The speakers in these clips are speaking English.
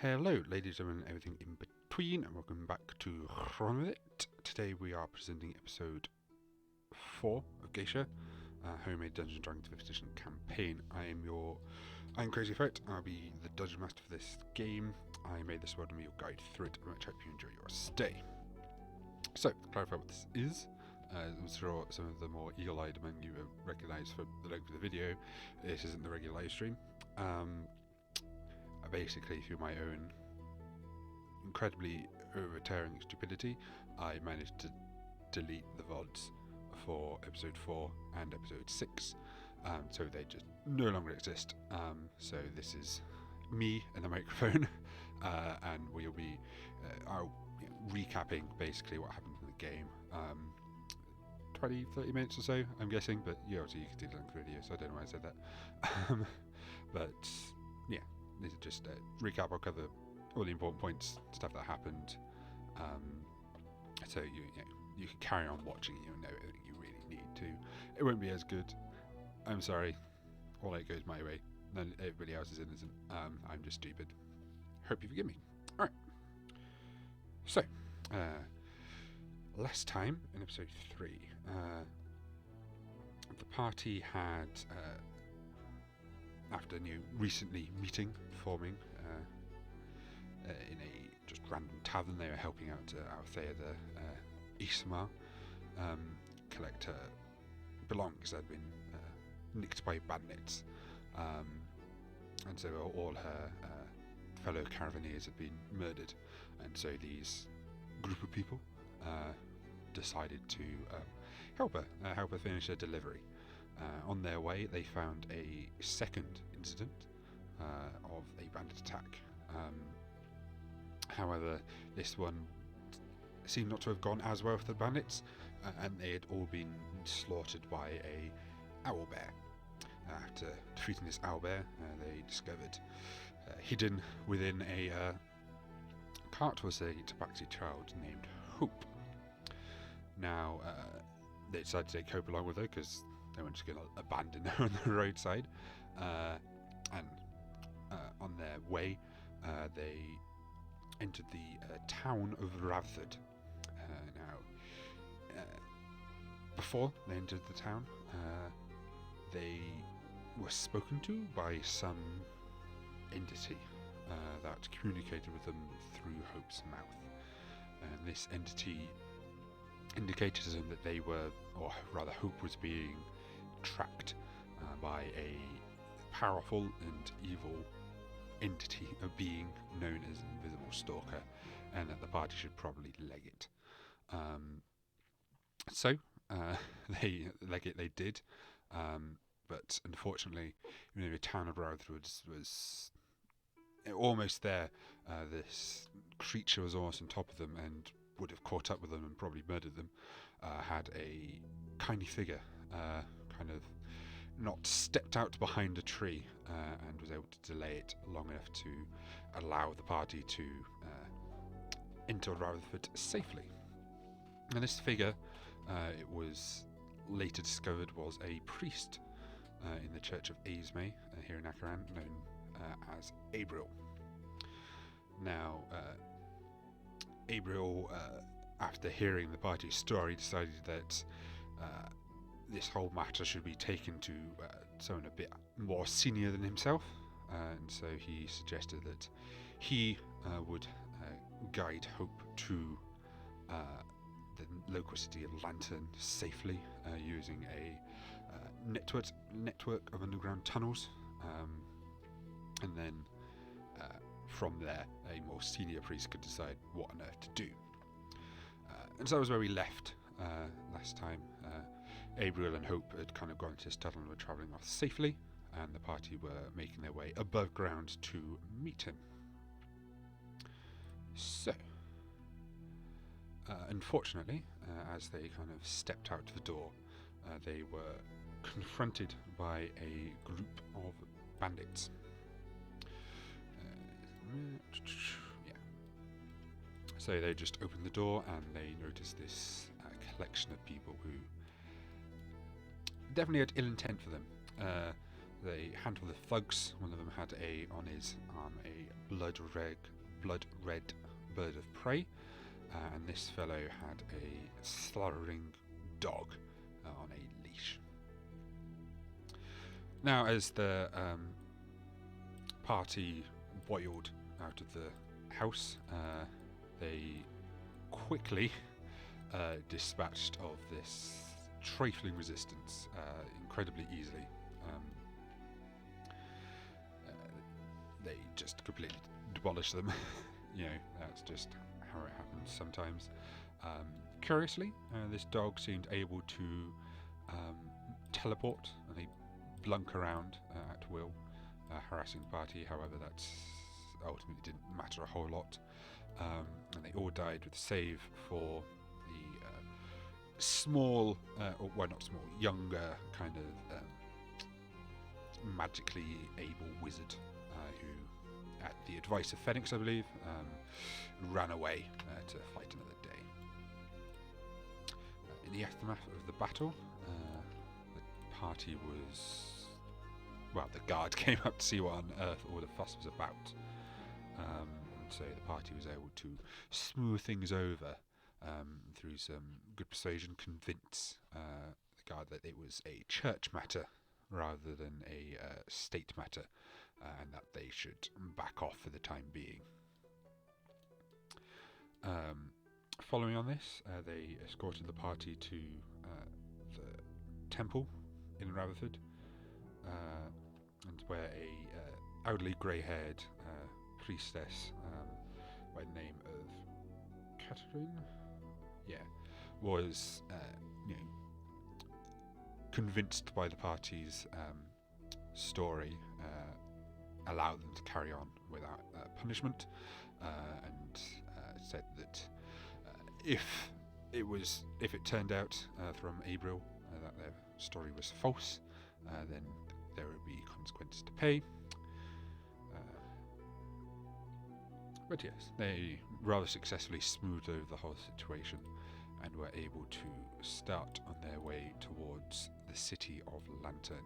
Hello, ladies and gentlemen, everything in between, and welcome back to Rutherford. Today we are presenting episode 4 of Gaecia, Homemade Dungeons & Dragons 5th Edition campaign. I'm Crazy Ferret. I'll be the Dungeon Master for this game. I made this world and be your guide through it, and I hope you enjoy your stay. So, to clarify what this is, I'm sure some of the more eagle-eyed among you have recognised for the length of the video, this isn't the regular live stream. Basically, through my own incredibly overbearing stupidity, I managed to delete the VODs for episode 4 and episode 6, so they just no longer exist. So this is me and the microphone, and we'll be recapping basically what happened in the game. 20-30 minutes or so, I'm guessing, but you can see the length of the video, so I don't know why I said that. But yeah, these are just recap. I'll cover all the important points, stuff that happened, so you can carry on watching. You'll know everything you really need to. It won't be as good. I'm sorry. All that goes my way. None everybody else is innocent. I'm just stupid. Hope you forgive me. All right. So, last time in episode 3, the party had, after recently meeting, forming in a just random tavern, they were helping out Althea the Isma collect her belongings that had been nicked by bandits, and so all her fellow caravaneers had been murdered, and so these group of people decided to help her finish her delivery. On their way, they found a second incident of a bandit attack. However, this one seemed not to have gone as well for the bandits, and they had all been slaughtered by a owlbear. After defeating this owlbear, they discovered hidden within a cart was a tabaxi child named Hope. Now, they decided to take Hope along with her because they weren't just going to abandon her on the roadside. And on their way, they entered the town of Rutherford. Before they entered the town, they were spoken to by some entity that communicated with them through Hope's mouth. And this entity indicated to them that they were, or rather Hope was being tracked by a powerful and evil entity, a being known as Invisible Stalker, and that the party should probably leg it. So they leg it. They did, but unfortunately, the town of Rutherford was almost there. This creature was almost on top of them and would have caught up with them and probably murdered them. Had a tiny figure, kind of not stepped out behind a tree, and was able to delay it long enough to allow the party to enter Rutherford safely. And this figure, it was later discovered, was a priest in the Church of Aesme here in Akaran, known as Abriel. Now, Abriel, after hearing the party's story, decided that this whole matter should be taken to someone a bit more senior than himself, and so he suggested that he would guide Hope to the local city of Lantern safely, using a network of underground tunnels, and then from there a more senior priest could decide what on earth to do. And so that was where we left last time. Abriel and Hope had kind of gone to this tunnel and were travelling off safely, and the party were making their way above ground to meet him. So, unfortunately, as they kind of stepped out the door, they were confronted by a group of bandits. So they just opened the door and they noticed this collection of people who definitely had ill intent for them. They handled the thugs. One of them had on his arm a blood red bird of prey, and this fellow had a slaughtering dog on a leash. Now, as the party boiled out of the house, they quickly dispatched of this trifling resistance incredibly easily. They just completely demolished them. That's just how it happens sometimes. Curiously, this dog seemed able to teleport, and he blunk around at will, harassing the party. However, that ultimately didn't matter a whole lot, and they all died with save for the small, not small, younger kind of magically able wizard who, at the advice of Phoenix, I believe, ran away to fight another day. In the aftermath of the battle, the party was... Well, the guard came up to see what on earth all the fuss was about. And so the party was able to smooth things over through some good persuasion, convince the guard that it was a church matter rather than a state matter, and that they should back off for the time being. Following on this, they escorted the party to the temple in Rutherford, and where a elderly grey-haired priestess by the name of Catherine, was convinced by the party's story, allowed them to carry on without punishment, and said that if it turned out from April that their story was false, then there would be consequences to pay. But yes, they rather successfully smoothed over the whole situation and were able to start on their way towards the city of Lantern.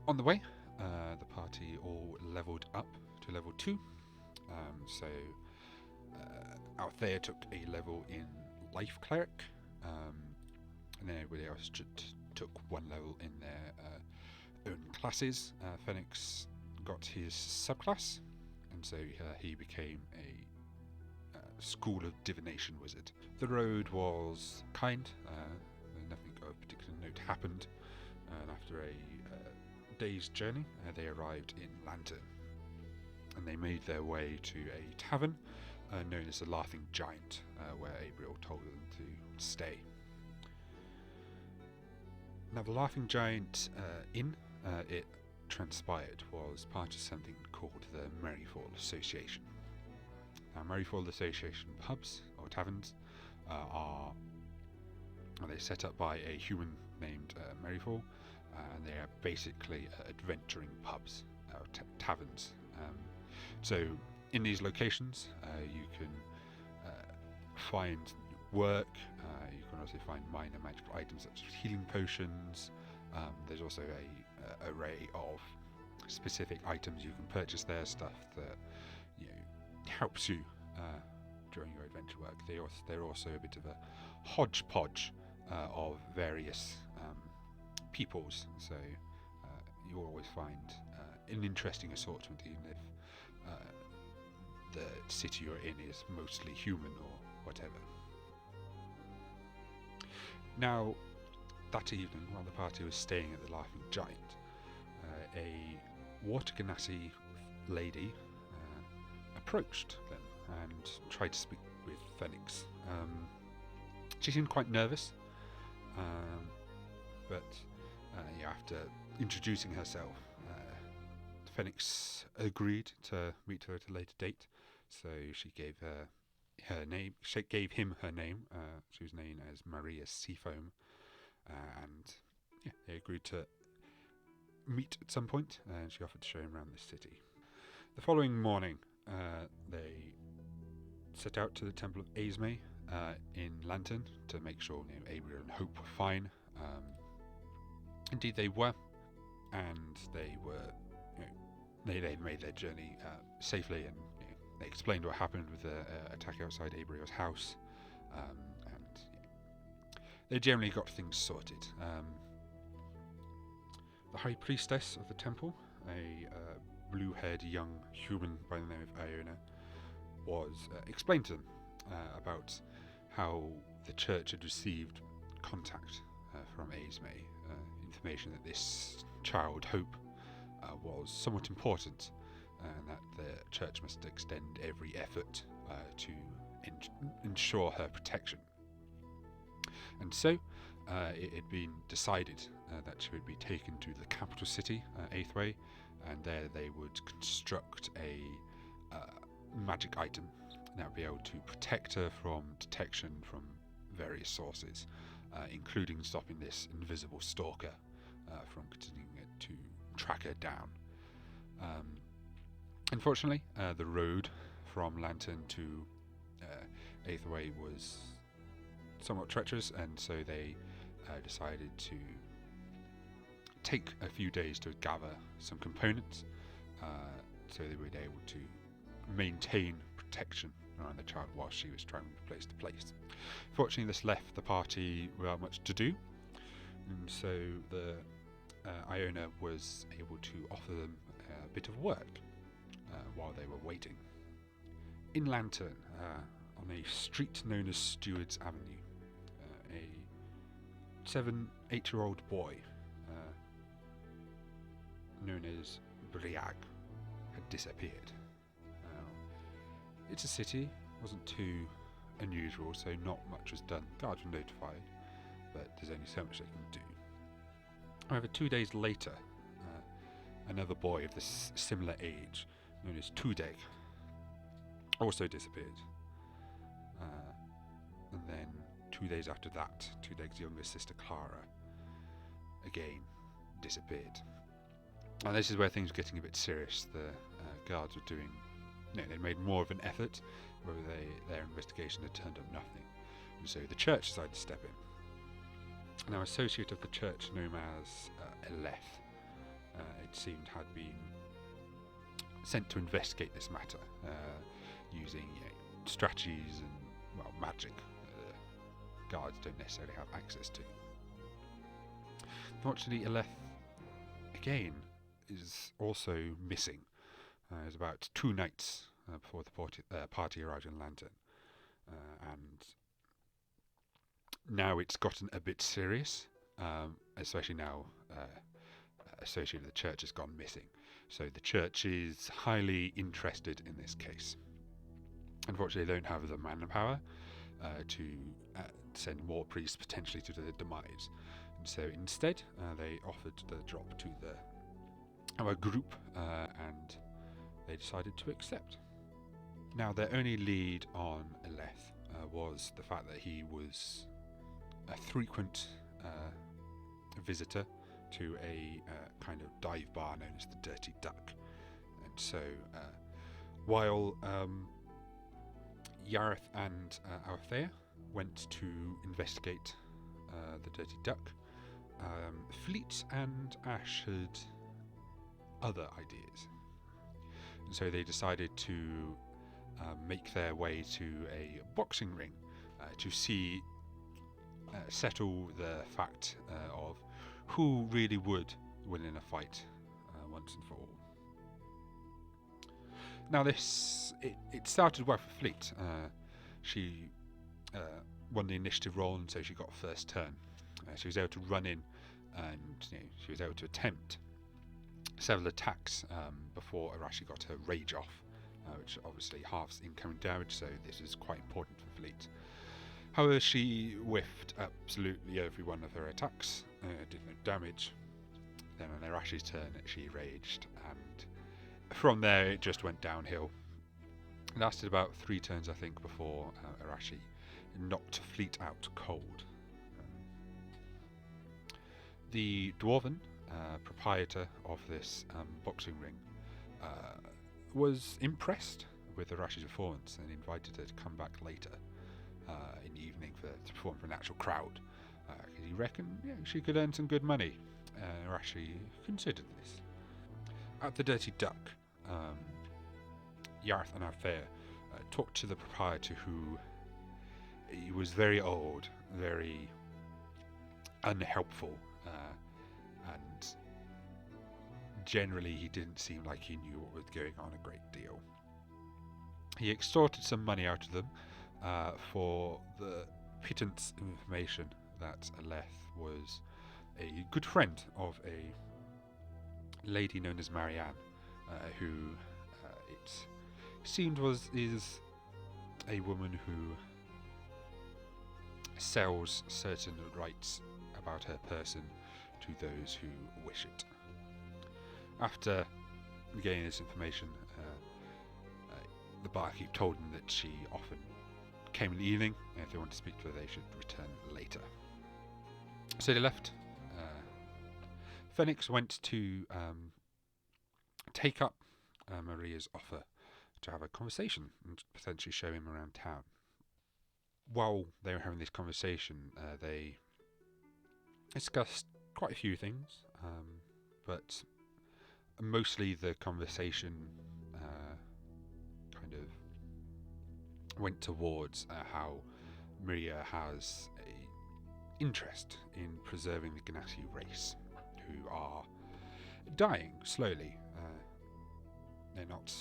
On the way, the party all leveled up to level 2. Althea took a level in Life Cleric, and then everybody else took one level in their own classes. Phoenix got his subclass, and so he became a School of Divination wizard. The road was kind, nothing of particular note happened, and after a day's journey they arrived in Lantern, and they made their way to a tavern known as the Laughing Giant, where Abriel told them to stay. Now, the Laughing Giant Inn, it transpired, was part of something called the Merryfall Association. Now, Merryfall Association pubs, or taverns, are they set up by a human named Merryfall, and they are basically adventuring pubs, or taverns. So, in these locations, you can find work, you can also find minor magical items such as healing potions. There's also a array of specific items you can purchase there, stuff that helps you during your adventure work. They're also a bit of a hodgepodge of various peoples, so you'll always find an interesting assortment, even if the city you're in is mostly human or whatever. Now, that evening, while the party was staying at the Laughing Giant, a water genasi lady approached them and tried to speak with Phoenix. She seemed quite nervous, but after introducing herself, Phoenix agreed to meet her at a later date. So she gave her name. She gave him her name. She was named as Maria Seafoam, and they agreed to meet at some point. And she offered to show him around the city. The following morning, they set out to the Temple of Esme in Lantern to make sure Abriel and Hope were fine. Indeed, they were, and they were, they made their journey safely, and they explained what happened with the attack outside Abriel's house, and they generally got things sorted. The High Priestess of the temple, a blue-haired young human by the name of Iona, was explained to them about how the church had received contact from Aesme, information that this child, Hope, was somewhat important, and that the church must extend every effort to ensure her protection. And so it had been decided that she would be taken to the capital city, Aethway, and there they would construct a magic item that would be able to protect her from detection from various sources, including stopping this invisible stalker from continuing to track her down. Unfortunately, the road from Lantern to Aethway was somewhat treacherous, and so they decided to take a few days to gather some components so they were able to maintain protection around the child while she was travelling from place to place. Fortunately, this left the party without much to do, and so the Iona was able to offer them a bit of work while they were waiting. In Lantern, on a street known as Stewards Avenue, a 7-8-year-old boy known as Briag had disappeared. It's a city, wasn't too unusual, so not much was done. Guards were notified, but there's only so much they can do. However, 2 days later, another boy of this similar age, known as Tudeg, also disappeared. And then 2 days after that, Tudeg's younger sister Clara again disappeared. And this is where things were getting a bit serious. The guards were doing, they made more of an effort, where their investigation had turned up nothing. And so the church decided to step in. Now, associate of the church known as Eleth, it seemed, had been sent to investigate this matter using strategies and magic guards don't necessarily have access to. Unfortunately, Eleth again is also missing. It was about 2 nights before the party arrived in Lantern, and now it's gotten a bit serious, especially now associated with the church has gone missing. So the church is highly interested in this case. Unfortunately, they don't have the manpower to send more priests potentially to the demise. And so instead, they offered the drop to our group, and they decided to accept. Now, their only lead on Eleth was the fact that he was a frequent visitor to a kind of dive bar known as the Dirty Duck. And so, while Yareth and Althea went to investigate the Dirty Duck, Fleet and Ash had other ideas. And so they decided to make their way to a boxing ring to settle the fact of who really would win in a fight once and for all. Now it started well for Fleet. She won the initiative roll, and so she got first turn. She was able to run in, and she was able to attempt several attacks before Arashi got her rage off, which obviously halves incoming damage, so this is quite important for Fleet. However, she whiffed absolutely every one of her attacks, did no damage. Then on Arashi's turn, she raged, and from there it just went downhill. It lasted about 3 turns, I think, before Arashi knocked Fleet out cold. The Dwarven proprietor of this boxing ring was impressed with Arashi's performance and invited her to come back later in the evening to perform for an actual crowd, because he reckoned she could earn some good money. or actually considered this. At the Dirty Duck, Yarth and Althea talked to the proprietor, who he was very old, very unhelpful, and generally he didn't seem like he knew what was going on a great deal. He extorted some money out of them for the pittance information that Aleth was a good friend of a lady known as Marianne, who it seemed is a woman who sells certain rights about her person to those who wish it. After getting this information, the barkeep told them that she often came in the evening, and if they wanted to speak to her, they should return later. So they left. Phoenix went to take up Maria's offer to have a conversation and potentially show him around town. While they were having this conversation, they discussed quite a few things, but mostly the conversation kind of went towards how Maria has a interest in preserving the Gaecia race, who are dying slowly. They're not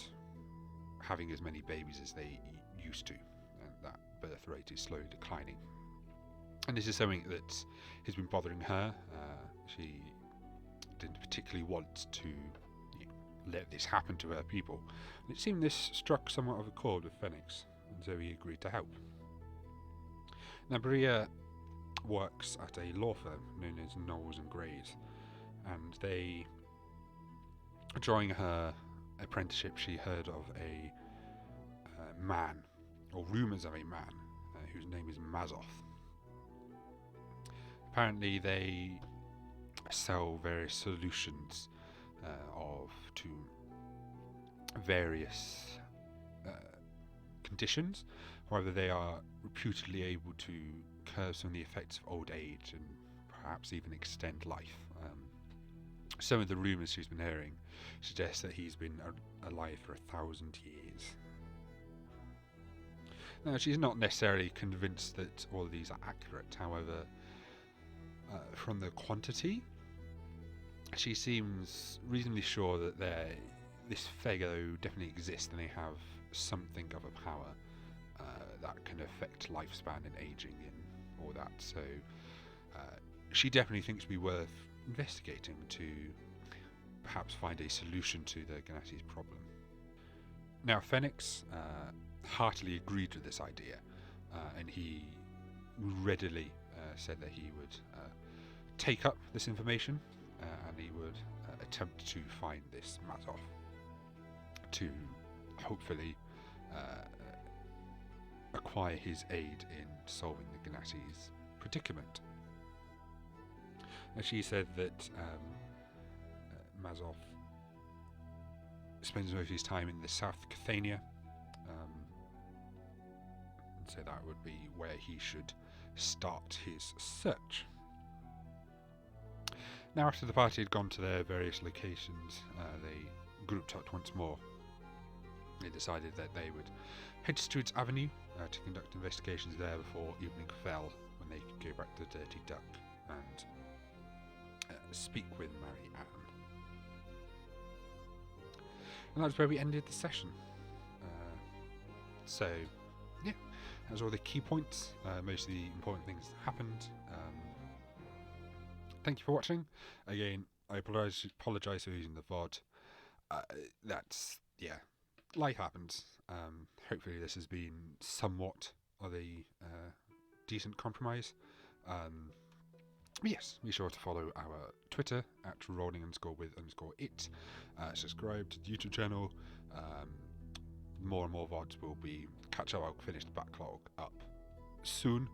having as many babies as they used to, and that birth rate is slowly declining. And this is something that has been bothering her. She didn't particularly want to let this happen to her people. And it seemed this struck somewhat of a chord with Phoenix, and so he agreed to help. Now, Maria works at a law firm known as Knowles and Grays, and they, during her apprenticeship, she heard of a man, or rumours of a man, whose name is Mazoth. Apparently they sell various solutions to various conditions. However, they are reputedly able to curb some of the effects of old age and perhaps even extend life. Some of the rumours she's been hearing suggest that he's been alive for 1,000 years. Now, she's not necessarily convinced that all of these are accurate. However, from the quantity, she seems reasonably sure that this Fego definitely exists, and they have something of a power that can affect lifespan and aging and all that. So she definitely thinks it would be worth investigating to perhaps find a solution to the Gaecia's problem. Now, Phoenix heartily agreed with this idea, and he readily said that he would take up this information, and he would attempt to find this Mazoth to hopefully acquire his aid in solving the Gaecia's predicament. And she said that Mazoth spends most of his time in the South Cathania, and so that would be where he should start his search. Now, after the party had gone to their various locations, they grouped up once more. They decided that they would head to Streets Avenue to conduct investigations there before evening fell, when they could go back to the Dirty Duck and speak with Mary Ann. And that's where we ended the session. So, yeah, that's all the key points. Most of the important things happened. Thank you for watching. Again, I apologise for using the VOD. Life happens. Hopefully this has been somewhat of a decent compromise. But yes, be sure to follow our Twitter at rolling_with_it. Subscribe to the YouTube channel. More and more VODs will be I'll finish the backlog up soon.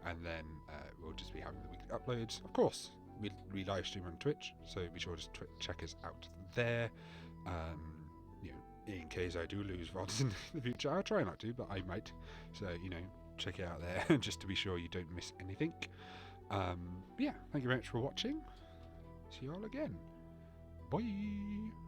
And then we'll just be having the weekly uploads. Of course, we live stream on Twitch, so be sure to check us out there. In case I do lose VODs in the future, I'll try not to, but I might. So check it out there just to be sure you don't miss anything. Yeah, thank you very much for watching. see you all again. Bye.